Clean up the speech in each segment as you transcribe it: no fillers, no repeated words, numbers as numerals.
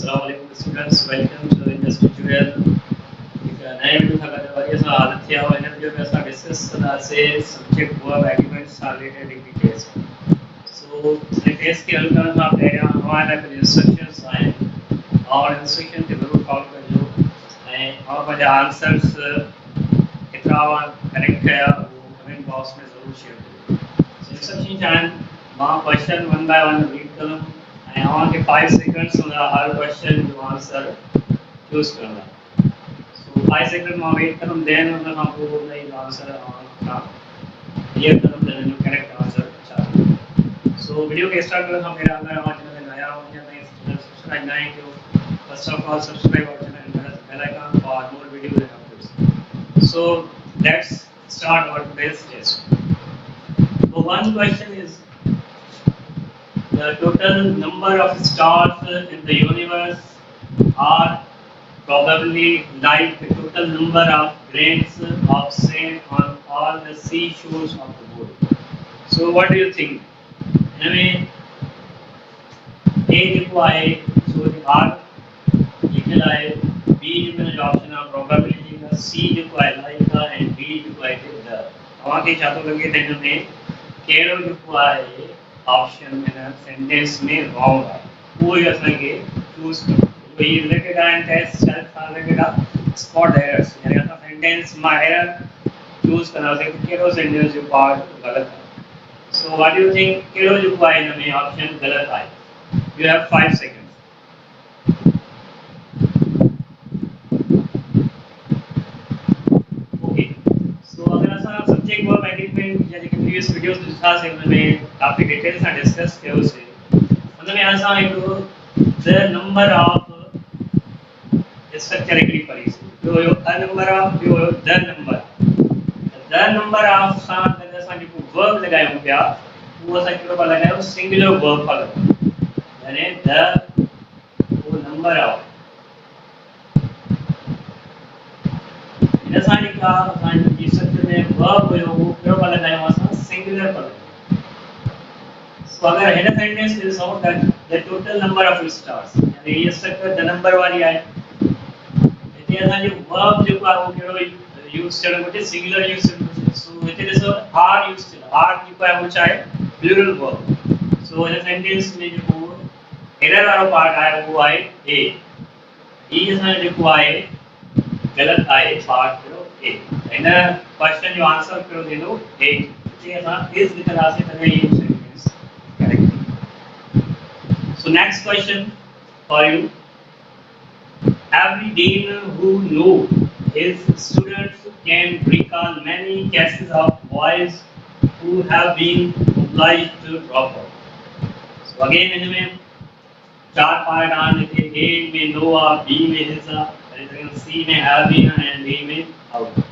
Assalamualaikum students, welcome to Industry Tutorial. एक नए video था करने वाली ऐसा आदत थी और इन वीडियो में ऐसा डिस्कस करना से subject verb agreements related details. So test के हल करना आप ले रहे हैं हमारे कुछ इंस्ट्रक्शंस आए और इंस्ट्रक्शन के जरूर फॉलो करिए और मुझे आंसर्स कितना करेक्ट है वो कमेंट बॉक्स में जरूर शेयर करिए. So इंस्ट्रक्शन चाहें वहाँ question one by one read करूँ and on the 5 seconds on the hard question to answer choose करना. So 5 seconds में wait करूँ then मतलब हमको बोलना है answer का ये करूँ then you correct answer चाहिए. So video के start करें हम मेरा अगर हमारे चैनल में नया हो या नए सब्सक्राइब नहीं किया first of all subscribe our channel and press bell icon for more videos and updates. So let's start our today's test. So one question is the total number of stars in the universe are probably like the total number of grains of sand on all the seashores of the world. So what do you think? I mean, A require so the R equal B equal option of probability का C require like and D require the. हमारे छात्रों लगे थे हमने केरो require option में ना sentence में रॉन्ग है वो ये असर के चूज करो तो ये related and test self related spot errors यानी ऐसा सेंटेंस में एरर चूज करना है कि केरो सेंटेंस जो पार्ट गलत है. So what do you think केरो जो पार्ट में ऑप्शन गलत है. You have 5 seconds. Okay so अगर ऐसा सब्जेक्ट वर्ब एग्रीमेंट जैसे कि प्रीवियस वीडियोस में दिखा से में काफी डिटेल से डिस्कस किया उसे मतलब यहाँ से एक the number of structure agree पड़ी जो अ नंबर ऑफ जो द नंबर ऑफ साथ में जैसा कि वर्ब लगाए हो क्या वो ऐसा क्यों पर लगाए हो सिंगुलर वर्ब पर यानी द वो नंबर ऑफ जैसा कि का साइंस स्ट्रक्चर में वर्ब वो क्यों पर लगाए हो सिंगुलर पर. So अगर head sentence is so that the total number of stars यानी ये स्ट्रक्चर द नंबर वाली है इतने ऐसा जो वर्ब जो का वो केरो यूज करने को singular use so it is are use are की का वो चाहे प्लूरल वर्ब. सो ये सेंटेंस में जो एरर वाला पार्ट है वो है ए ई जैसा जो है गलत है पार्ट करो ए एंड क्वेश्चन जो आंसर करो दे दो ए ये ना इस तरह से करना ये sentence correct. So next question for you. Every dean who know his students can recall many cases of boys who have been obliged to drop out. So again इनमें चार पार्ट आने थे. A में no B में हिस्सा C में have been and D में out.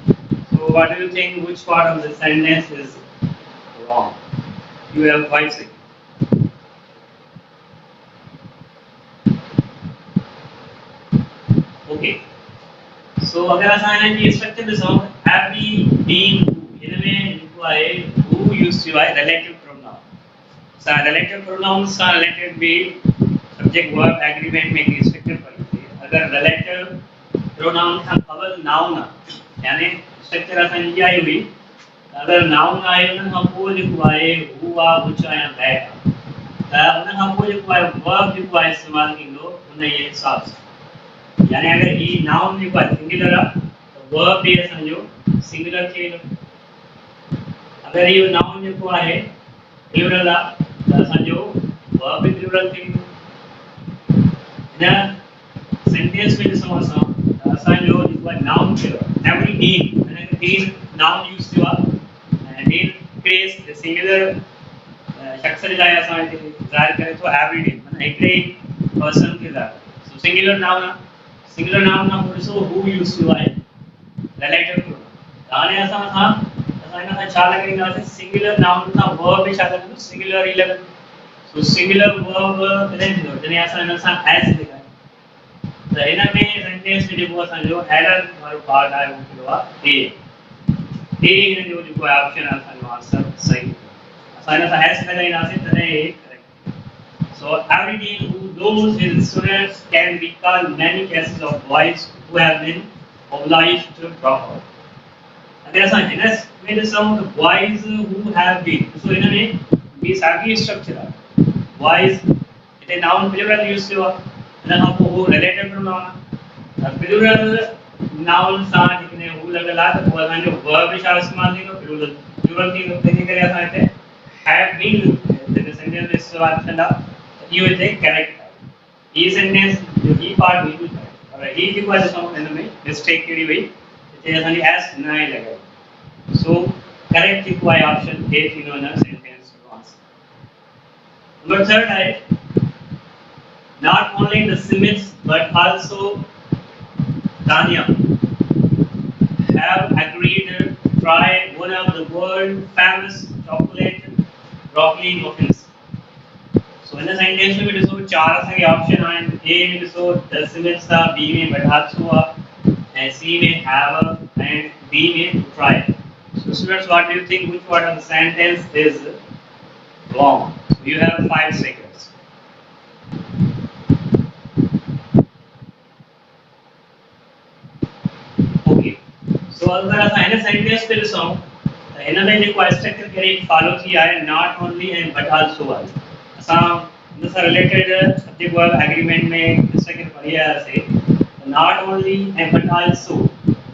So what do you think which part of the sentence is wrong? You have 5 seconds. Okay. So अगर आसान है कि स्ट्रक्चर में सॉन्ग हैवी बीन इनमें रिक्वायर who used to है relative pronoun. So relative pronouns का related be subject verb agreement में की स्ट्रक्चर पड़ी थी. अगर relative pronoun का कबल noun ना यानी स्ट्रक्चर आसान ये आई हुई अगर noun आए ना हमको रिक्वायर हुआ बुचा या बैठा तो हमको रिक्वायर verb रिक्वायर इस्तेमाल की लो उन्हें ये हिसाब से यानी अगर ये नाउन रिक्वायर सिंगुलर है तो वर्ब भी समझो सिंगुलर के लो. अगर ये नाउन रिक्वायर है प्लूरल है तो समझो वर्ब भी प्लूरल के लो. ना सेंटेंस में समझो समझो रिक्वायर नाउन के लो एवरी डीन यानी डीन नाउन यूज किया and dean craze the singular शख्स जाए समझ जाहिर करें तो एवरी डीन मतलब एक पर्सन के जाए. सो सिंगुलर नाउन ना also who used to है relative to गाने ऐसा था ना अच्छा लगेगा से सिंगुलर नाउन का वर्ब भी शायद तो सिंगुलर 11 सो सिंगुलर वर्ब इतने ऐसा ना सा एस लिखा है तो इना में सेंटेंस में जो समझो एरर और पार्ट है वो हुआ ए ने जो ऑप्शन है आंसर सही आसान सा एस लगाई ना से तने correct. So everything who knows his students can recall many cases of boys who have been obliged to drop out. And there are some heinous with some of the boys who have been. So in a way, we have structure. Boys, it is noun plural use to and then who related pronoun. Plural noun सा जितने who लगला तो वो जो verb इशारा इस्तेमाल नहीं तो plural की देने के लिए ऐसा है have been the sentence is सवाल चला ये होते हैं correct ये sentence जो ही part बिल्कुल correct और ही की वजह से हम इनमें mistake की हुई इसे ऐसा नहीं as नहीं लगा so correct की कोई option A तीनों ना sentence to answer. Number third है not only the Smiths but also Tanya have agreed to try one of the world famous chocolate broccoli muffins. So in the sentence में भी तो चार ऐसे option हैं A में तो the Smiths था B में but also and C में have and D में try. So students, what do you think? Which part of the sentence is wrong? So you have 5 seconds. Okay. So अगर ऐसा sentence पे लिखो, तो इन्होंने जो structure करी follow किया है not only and but also was. ऐसा इनसे related subject verb agreement में structure पढ़ी है ऐसे not only and but also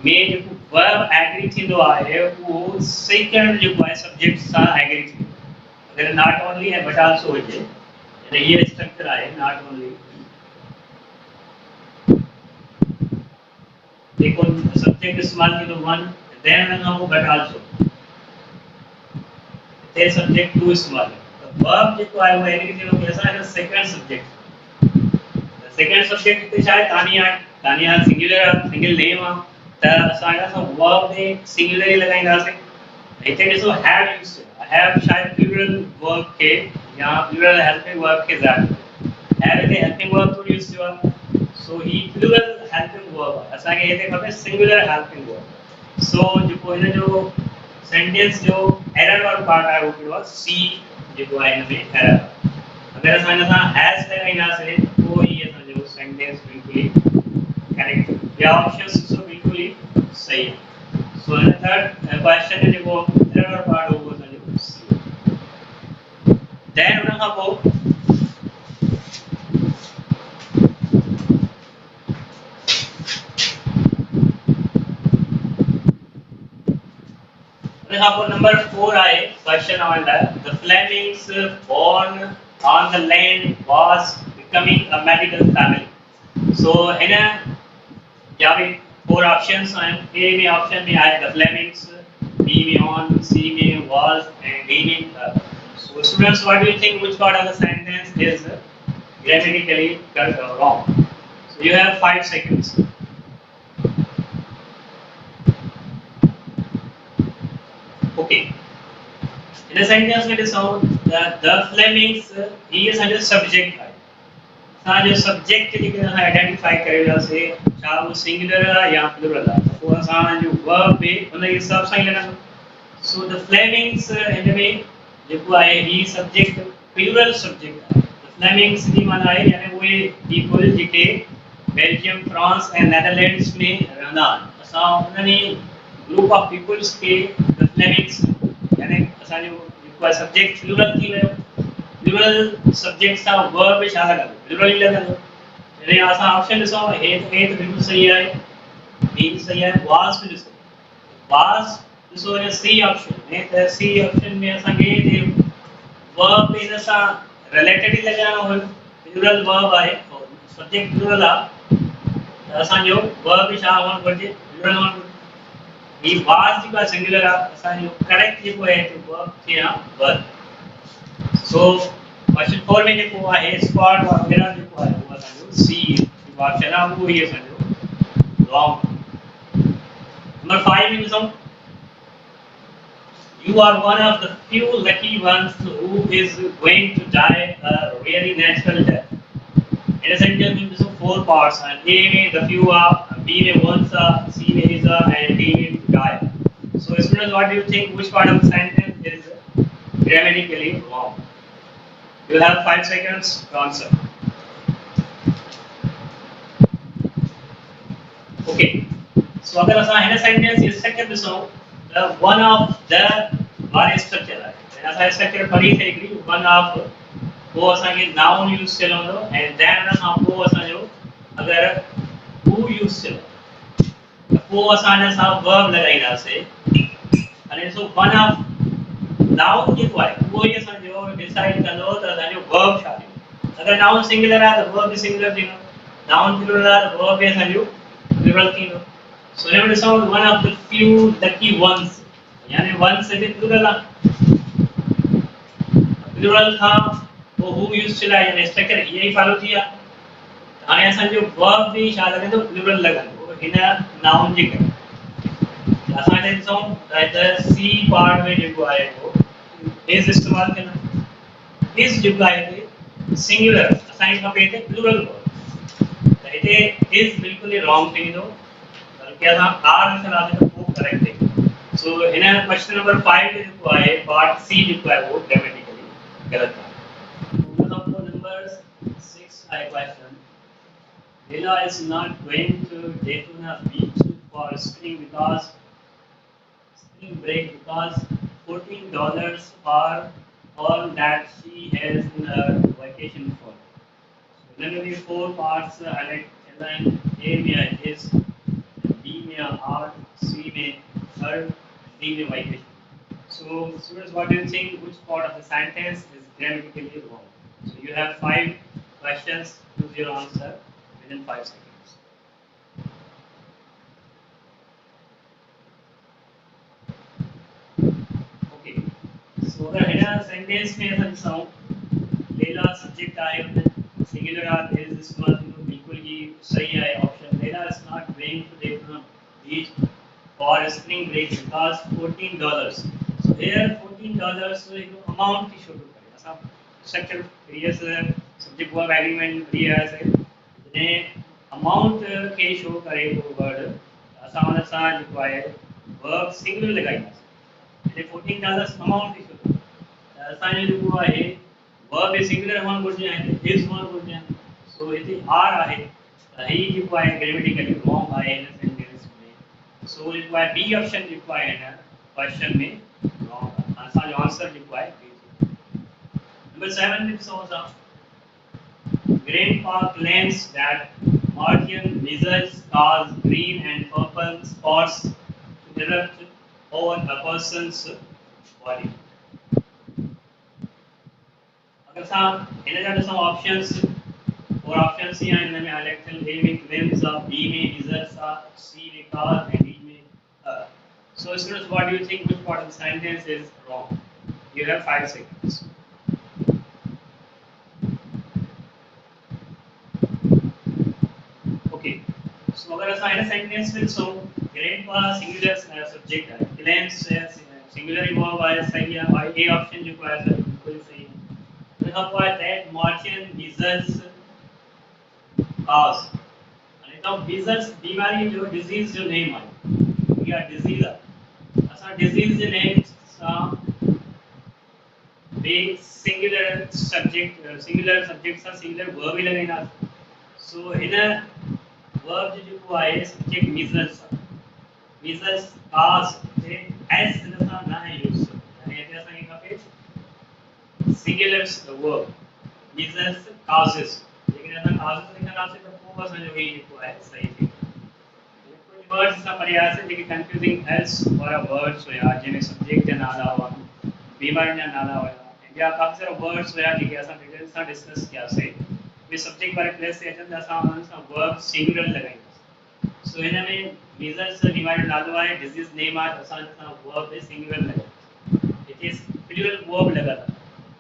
में जो verb agree थी तो आए वो second जो subject सा agree थी. अगर not only and but also हो जाए, यानी ये structure आए not only देखो subject इस्तेमाल की तो one then हम but also ते subject two इस्तेमाल तो verb जो आया वो यानी कि लोग ऐसा है second subject second subject तो शायद तानिया single name आ तो सारा सब verb ने singular ही लगाई ना से इतने जो have use have शायद plural verb के या plural helping verb के ज़्यादा have के helping verb तो use हुआ so he plural helping verb ऐसा कि ये देखो पे singular helping verb so जो कोई ना जो sentence जो error वाला part है वो फिर C जो है इनमें error अगर ऐसा ना has लगाई ना से तो ये ऐसा जो sentence बिल्कुल ही correct या options तो बिल्कुल ही सही है so the third question है जो error part होगा जो C then उनका वो number 4 आए question on that the Flemings born on the land was becoming a medical family so है ना क्या भी 4 options हैं A में option में आए the Flemings B में on C में was and D में so students what do you think which part of the sentence is grammatically wrong so you have 5 seconds. Okay. In a sentence with the sound the Flemings he is under subject है. सा जो subject के लिए हम identify करेगा से चाहे वो singular है या plural है. तो वो सा जो verb है उन्हें ये सब सही लेना. So the Flemings anyway जो है he subject plural subject है. The Flemings की माना है यानी वो people जिके Belgium, France and Netherlands में रहना. सा उन्हें group of peoples के the Flemings यानी ऐसा जो subject plural की है plural subject का verb भी शामिल है plural ही लगा दो यानी ऐसा option इसो A तो बिल्कुल सही है B सही है was भी सही was इसो है C option है तो C option में ऐसा के verb भी ऐसा related ही लगा हो plural verb है और subject plural है ऐसा जो verb भी शामिल हो बचे plural हो ये was की बात singular ऐसा जो correct जो है तो verb के यहाँ verb so question 4 में जो हुआ है spot वगैरह जो हुआ है वो समझो C की बात है ना वो ये समझो wrong. Number 5 में समझो you are one of the few lucky ones who is going to die a really natural death. In a sentence में जो 4 parts हैं A में the few are B में once are C में is are and D में to die. So students what do you think which part of the sentence is grammatically wrong? You have 5 seconds to answer. Okay. So अगर असां हिन sentence structure ॾिसूं त one of the वारे structure आहे असां structure पढ़ी थे हिकिड़ी वन ऑफ वो असांखे नाउन यूज़ थियल हूंदो ऐं देन हुन खां पोइ असांजो अगरि हू यूज़ थियल त पोइ असां हिन सां वर्ब लॻाईंदासीं अने ॾिसो वन ऑफ नाउन जेको आहे उहो ई असांजो डिसाइड कंदो त असांजो वर्ब छा थींदो अगरि नाउन सिंगुलर आहे त वर्ब बि सिंगुलर थींदो नाउन प्लूरल आहे त वर्ब बि असांजो प्लूरल थींदो So let me sound one of the few lucky ones. यानी one से भी plural आ. Plural था वो who use चला यानी structure यही follow किया. हाने असां जो verb भी शायद लगे तो plural लगा. वो हिना noun जी कर. असां ने sound the C part में जो आए वो is इस्तेमाल करना. is जो आए थे singular असां इनका पे थे plural verb. तो इते is बिल्कुल ही wrong थी दो. क्या था आर चला दे तो वो करेक्ट है सो इन क्वेश्चन नंबर 5 जो है पार्ट सी जो है वो ग्रामेटिकली गलत था number 6 I question Leela is not going to Daytona Beach for spring break because $14 are all that she has in her vacation fund. So there will be 4 parts highlight A में is B में R, C में her, D में vacation. So students, what do you think? Which part of the sentence is grammatically wrong? So you have 5 questions. Choose your answer within 5 seconds. Okay. So अगर है ना sentence में ऐसा दिखाऊं लेला subject आए singular are is इस्तेमाल तो बिल्कुल ही सही है ऑप्शन लेला is not going to Daytona Beach for spring break because $14. So here $14 so एक amount की शोध करें ऐसा structure previous subject verb agreement previous है ने amount के शो करे वो word आसान आसान जो है verb singular लगाएंगे ये $14 amount की शोध आसान जो है verb is singular होना बोलते हैं is होना बोलते हैं so इतनी r आहे ही जो है grammatically wrong है इन sentence में so it was B option required है question में wrong आसान answer required B number 7 में समझा Grandpa claims that Martian lizards cause green and purple spots to erupt on a person's body. अगर साहब इन्हें जाने some options और options ही हैं इनमें highlight कर A में claims are B में lizards are C में cause and D में So students, what do you think? Which part of the sentence is wrong? You have 5 seconds. Okay. So अगर ऐसा है sentence में so grandpa singular subject है claims singular verb है सही है और A option जो है बिल्कुल सही है लिखा हुआ है that Martian lizards cause आणि तो lizards बीमारी जो disease जो name है या disease है असा disease जो name सा बे singular subject सा singular verb ही लगेगा so इन verb जो है subject measures cause से s जैसा ना है यूज यानी ऐसा ही का पे singular verb measures causes लेकिन ऐसा causes लिखना से तो वो बस जो ही जो है सही थी कुछ वर्ड्स का प्रयास है लेकिन कंफ्यूजिंग else और वर्ड्स हो या जिन्हें सब्जेक्ट ना आला हो बीमारी ना आला हो या काफी सारे वर्ड्स हो या ठीक है ऐसा डिटेल्स सा डिस्कस किया से वे सब्जेक्ट वाले प्लेस से अचन ऐसा सा वर्ब सिंगुलर लगाएंगे सो इनमें measures बीमारी नालो है डिजीज नेम है ऐसा सा वर्ब है सिंगुलर लगा इट इज प्लूरल वर्ब लगा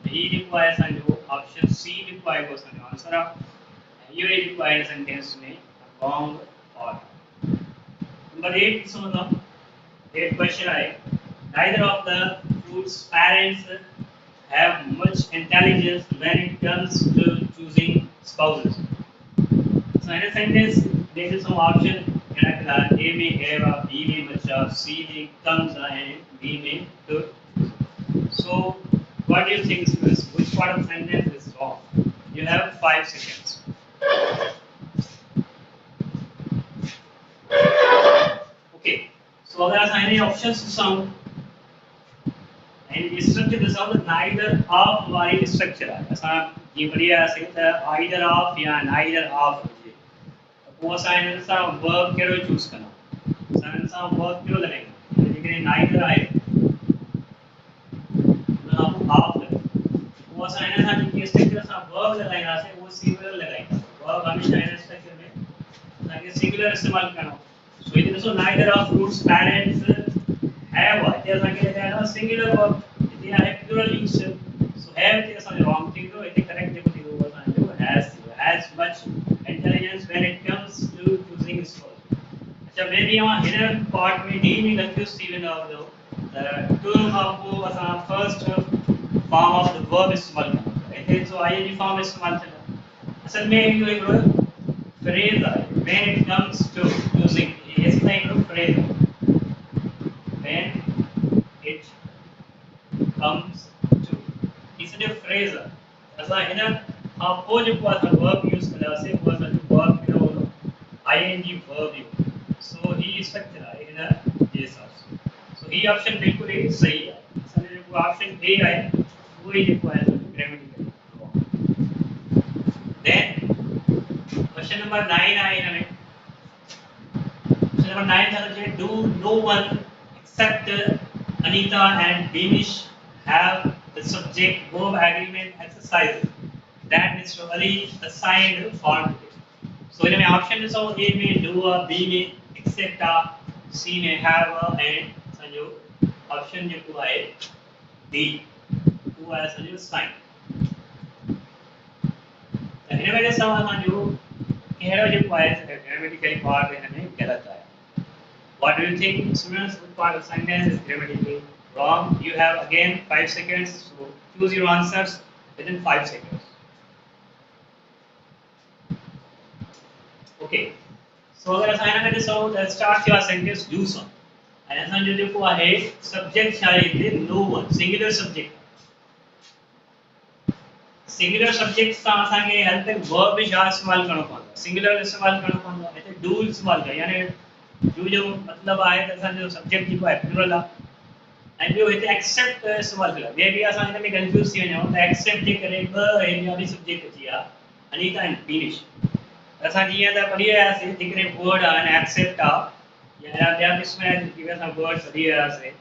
ही रिक्वायर सा जो ऑप्शन सी रिक्वायर को सा आंसर आप ये रिक्वायर सेंटेंस में रॉन्ग और नंबर 8 समझो 8 क्वेश्चन है neither of the fruit's parents have much intelligence when it comes to choosing spouses so in a sentence there is some option A में have B में बच्चा C में comes and D में to so what do you think is which part of the sentence is You have 5 seconds. Okay. So अगर असां हिन options ॾिसूं ऐं स्ट्रक्चर ॾिसूं त नाइदर ऑफ वारी स्ट्रक्चर आहे असां जीअं बढ़िया आहे त आइदर ऑफ या नाइदर ऑफ हुजे त पोइ असां हिन सां वर्ब कहिड़ो चूज़ कंदा असां हिन सां वर्ब कहिड़ो लॻाईंदा जेकॾहिं नाइदर आहे ऑफ वो असां हिन सां जेकी स्ट्रक्चर सां वर्ब लॻाईंदासीं उहो सिंगुलर लॻाईंदासीं वर्ब हमेशह हिन स्ट्रक्चर में असांखे सिंगुलर इस्तेमालु करणो सो हिते ॾिसो neither of fruits parents have आहे हिते असांखे लॻाइणो आहे सिंगुलर वर्ब हिते आहे प्लूरल यूज़ सो हैव हिते असांजो रॉन्ग थींदो हिते करेक्ट जेको थींदो उहो असांजो has much intelligence when it comes to choosing school अच्छा मे बी मां हिन पार्ट में डी में कंफ्यूज थी वेंदो आहियां त टू खां पोइ असां first form of the verb इस्तेमाल करते हैं तो आइए जी फॉर्म इस्तेमाल करना असल में ये एक फ्रेज है when it comes to using इस तरह एक फ्रेज है व्हेन इट कम्स टू इस जो फ्रेज है असा इन हां को जो असा वर्ब यूज करना से वो असा जो वर्ब के हो आईएनजी वर्ब यू सो ही स्ट्रक्चर है इन जे हिसाब से सो ही ऑप्शन बिल्कुल ही सही है असल में जो ऑप्शन ए है वही जो है ग्रामेटिकल देन क्वेश्चन नंबर 9 है इनमें क्वेश्चन नंबर 9 था जे do no one except Anita and Danish have the subject verb agreement exercise that Mr. Ali assigned for today so इनमें ऑप्शन सो ए में do B में accept C में have and संजो option जो है डी वो है संजो साइन हिन में ॾिसूं असां जो कहिड़ो जेको आहे ग्रामेटिकली पार्ट हिन में ग़लत आहे what do you think students which part of sentence is grammatically wrong you have again 5 seconds so choose your answers within 5 seconds okay so अगर असां हिन में ॾिसूं त start your sentence do so ऐं असां जो जेको आहे सब्जेक्ट छा आहे हिते no one singular subject singular subject सां असांखे हेल्प में वर्ब भी छा इस्तेमाल करणो पवंदो सिंगुलर इस्तेमाल करणो पवंदो हिते डू इस्तेमाल कयो यानी डू जो मतलब आहे त असांजो सब्जेक्ट जेको आहे प्लूरल आहे ऐं ॿियो हिते एक्सेप्ट इस्तेमाल कयो मे बी असां हिन में कंफ्यूज थी वञूं त एक्सेप्ट जे करे ॿ एरिया बि सब्जेक्ट अची विया अनीता एंड Danish असां जीअं त पढ़ी रहियासीं जेकॾहिं वर्ड आहे न एक्सेप्ट आहे या ॿिया क़िस्म जा जेके असां वर्ड पढ़ी रहियासीं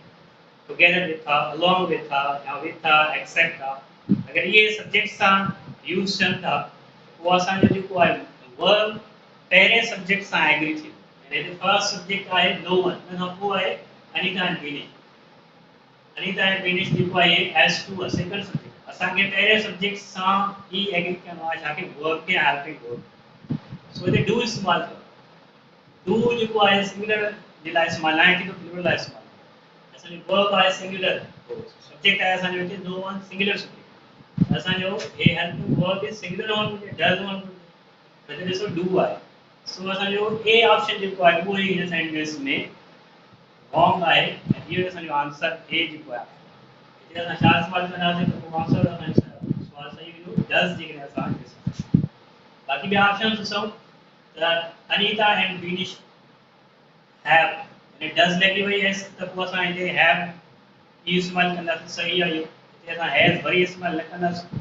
टुगेदर विथ अलोंग विथ या विथ एक्सेप्ट अगर ये सब्जेक्ट सां यूज़ थियनि था वो असांजो जेको आहे वर्ब पहिरें सब्जेक्ट सां एग्री थी यानी फर्स्ट सब्जेक्ट आहे नो वन उन खां पोइ आहे अनीता एंड Danish जेको आहे एस टू सेकंड सब्जेक्ट असांखे पहिरें सब्जेक्ट सां ई एग्री करणो आहे छाके वर्ब के हेल्पिंग वर्ब सो हिते डू इस्तेमाल कयो डू जेको आहे सिंगुलर जे लाइ इस्तेमाल न आहे कि प्लूरल लाइ इस्तेमाल असांजो वर्ब आहे सिंगुलर सब्जेक्ट आहे असांजो हिते नो वन सिंगुलर सब्जेक्ट असांजो हे हेल्पिंग वर्ब इज सिंगुलर हुअणु घुरिजे डज़ हुअणु घुरिजे हिते ॾिसो डू आहे सो असांजो ए ऑप्शन जेको आहे उहो ई हिन सेंटेंस में रॉन्ग आहे ऐं इहो असांजो आंसर ए जेको आहे हिते असां छा इस्तेमालु कंदासीं त पोइ आंसर असांजो सुवाल सही वेंदो डज़ जेकॾहिं असां ॾिसूं बाक़ी ॿिया ऑप्शन ॾिसूं त अनीता एंड Danish हैव यानी डज़ लॻी वई आहे त पोइ असां हिते हैव ई इस्तेमालु कंदासीं सही आहे इहो हिते असां हैज़ वरी इस्तेमालु न कंदासीं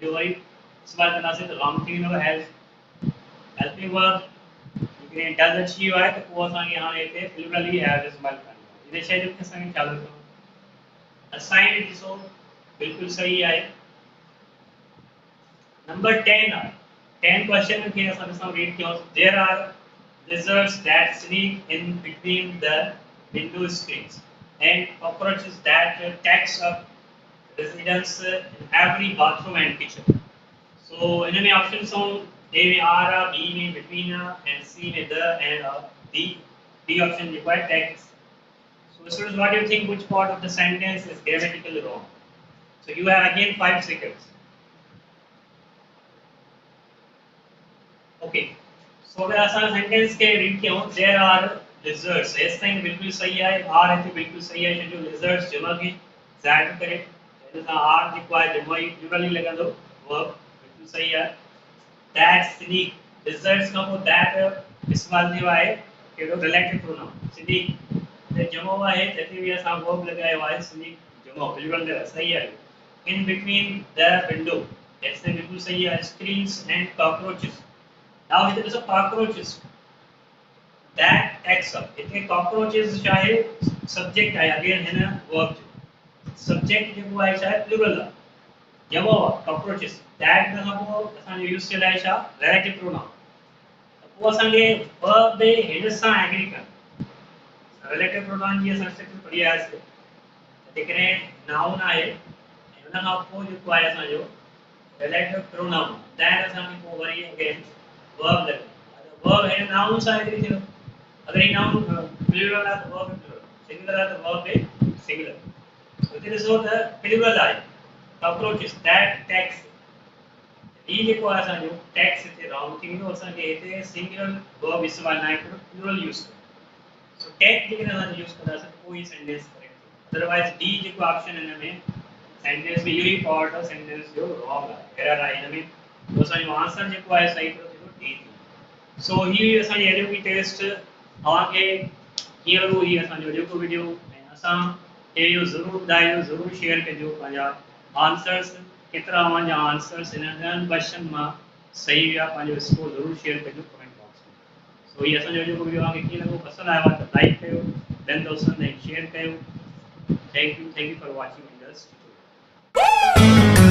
जो वरी इस्तेमालु कंदासीं त रॉन्ग थी वेंदो हैज़ हेल्पिंग वर्ब जेकॾहिं डज़ अची वियो आहे त पोइ असांखे हाणे हिते प्लूरल ई हैव इस्तेमालु करिणो आहे इन शइ जो असांखे ख़्यालु रखिणो असाइन ॾिसो बिल्कुलु सही आहे नंबर 10 आहे 10 क्वेश्चन खे असां ॾिसूं रीड कयूं there are lizards that sleep in between the window screens and cockroaches that takes up residence in every bathroom and kitchen so इनमें ऑप्शंस हैं ए में आर आ बी में between and C में the and D option जो है takes so students what do you think which part of the sentence is grammatically wrong so you have again 5 seconds okay so अगर असां sentence के read कयूं there are lizards इस ताईं बिल्कुल सही है आर है बिल्कुल सही है जो लिजर्ड्स जमा की ज़ाहिर करे जैसे आर जेको है जमा ही प्लूरल ही लगंदो वर्ब बिल्कुल सही है। दैट सिली रिजल्ट्स का वो दैट इस्तेमाल थियो आहे कहिड़ो रिलेटिव प्रोनाउन सिली ते जमो आहे तते बि असां वर्ब लॻायो आहे सिली जमो बिल्कुल सही है। इन बिटवीन द विंडो ऐसे बिल्कुल सही है। Screens and cockroaches now it is a cockroaches that takes up इतने कॉकरोचेस चाहे सब्जेक्ट है अगेन है ना वर्ब सब्जेक्ट जो है शायद प्लूरल है जमो कॉकरोचेस दैट में हम असां यूज कयल आहे छा रिलेटिव प्रोनाउन वो असांखे वर्ब दे हिन सां एग्री कर रिलेटिव प्रोनाउन जी असां स्ट्रक्चर पढ़ी आयासीं जेकॾहिं नाउन आहे ऐं हुन खां पोइ जेको आहे असांजो रिलेटिव प्रोनाउन दैट असांखे पोइ वरी अगेन वर्ब लॻे वर्ब हिन नाउन सां एग्री थींदो अगर ही नाउन प्लूरल है तो वर्ब प्लूरल सिंगुलर है तो वर्ब है singular so this is the plural है कॉकरोचेस दैट टैक्स ई जेको आहे असांजो टैक्स हिते राउंड थींदो असांखे हिते सिंगुलर वर्ब इस्तेमाल न आहे प्लूरल यूज़ कयो सो टैग जेकॾहिं असां यूज़ कंदासीं पोइ ई सेंटेंस करेक्ट अदरवाइज डी जेको ऑप्शन हिन में सेंटेंस में इहो ई पार्ट आहे सेंटेंस जो रॉन्ग आहे एरर आहे हिन में तो असांजो आंसर जेको आहे सही थो थिए डी सो ही असांजी एलओपी टेस्ट तव्हांखे कीअं लॻो ही असांजो जेको वीडियो ऐं असां इहो ज़रूरु ॿुधाइजो ज़रूरु शेयर कजो पंहिंजा आंसर्स केतिरा तव्हांजा आंसर्स हिन 10 क्वेश्चन मां सही हुआ पंहिंजो स्कोर ज़रूरु शेयर कजो कमेंट बॉक्स में सो ही असांजो जेको वीडियो तव्हांखे कीअं लॻो पसंदि आयो आहे त लाइक कयो ॿियनि दोस्तनि सां शेयर कयो thank you for watching this tutorial